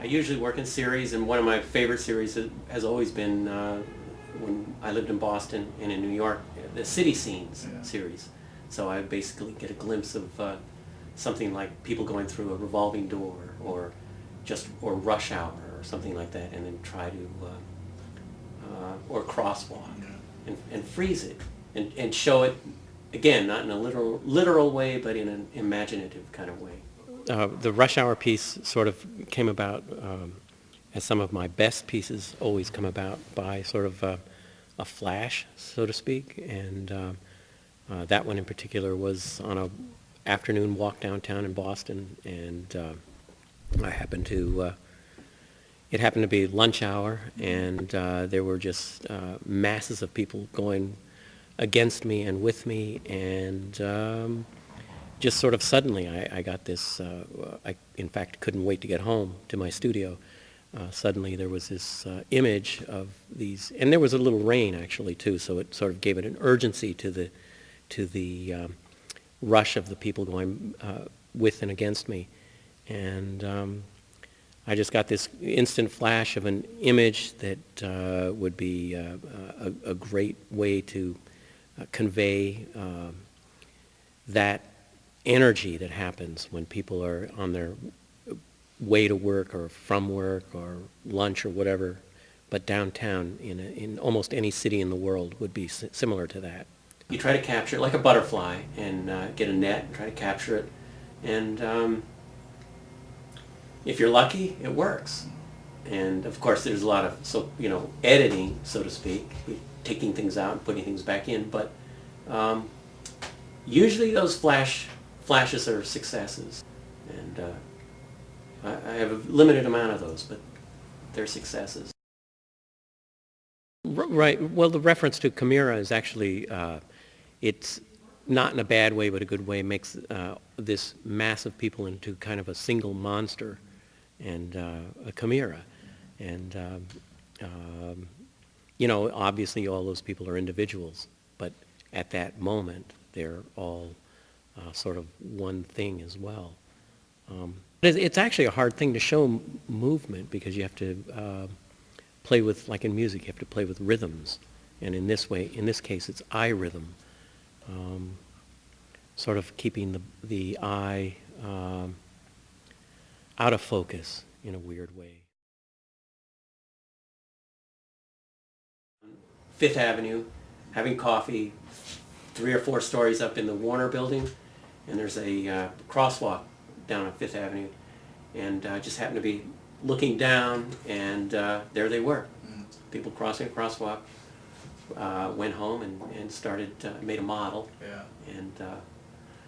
I usually work in series, and one of my favorite series has always been when I lived in Boston and in New York, the City Scenes series. So I basically get a glimpse of something like people going through a revolving door, or rush hour, or something like that, and then try to or crosswalk, and freeze it, and show it again, not in a literal way, but in an imaginative kind of way. The rush hour piece sort of came about, as some of my best pieces always come about, by sort of a flash, so to speak. And that one in particular was on a afternoon walk downtown in Boston, and I happened to, it happened to be lunch hour, and there were just masses of people going against me and with me, and just sort of suddenly I got this, I in fact couldn't wait to get home to my studio. Suddenly there was this image of these, and there was a little rain actually too, so it sort of gave it an urgency to the rush of the people going with and against me. And I just got this instant flash of an image that would be a great way to convey that energy that happens when people are on their way to work or from work or lunch or whatever, but downtown in almost any city in the world would be similar to that. You try to capture it like a butterfly, and get a net and try to capture it, and if you're lucky, it works. And of course there's a lot of editing, so to speak, taking things out and putting things back in, but usually those flashes are successes, and I have a limited amount of those, but they're successes. Right. Well, the reference to chimera is actually, it's not in a bad way, but a good way. It makes this mass of people into kind of a single monster, and a chimera. And, obviously all those people are individuals, but at that moment, they're all sort of one thing as well. It's actually a hard thing to show movement, because you have to play with, like in music, you have to play with rhythms. And in this case, it's eye rhythm, sort of keeping the eye out of focus in a weird way. Fifth Avenue, having coffee, 3 or 4 stories up in the Warner building, and there's a crosswalk down on Fifth Avenue, and I just happened to be looking down, and there they were. People crossing a crosswalk. Went home and started, made a model. Yeah. And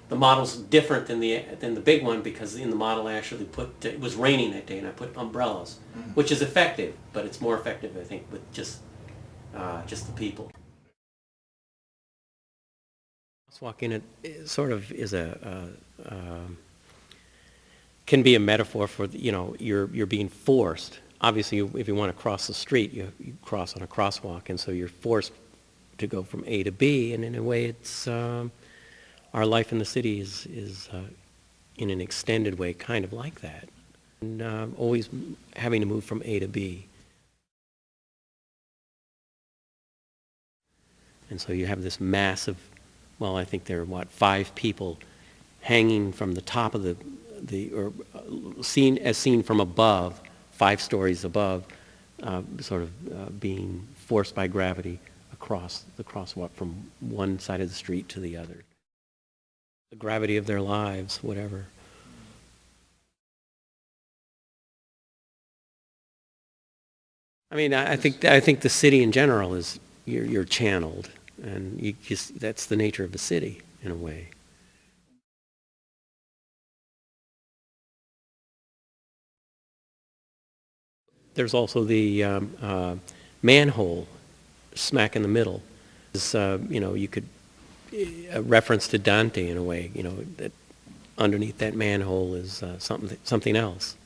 the model's different than the big one, because in the model I actually put, it was raining that day, and I put umbrellas, which is effective, but it's more effective, I think, with just the people. Crosswalk in it sort of is can be a metaphor for, you're being forced. Obviously, if you want to cross the street, you cross on a crosswalk, and so you're forced to go from A to B, and in a way it's, our life in the city is in an extended way kind of like that, and always having to move from A to B. And so you have this massive, well, I think there are, 5 people hanging from the top of or seen from above, 5 stories above, sort of being forced by gravity across the crosswalk from one side of the street to the other. The gravity of their lives, whatever. I mean, I think the city in general is, you're channeled, and that's the nature of the city in a way. There's also the manhole smack in the middle. It's, you could, a reference to Dante in a way, that underneath that manhole is something else.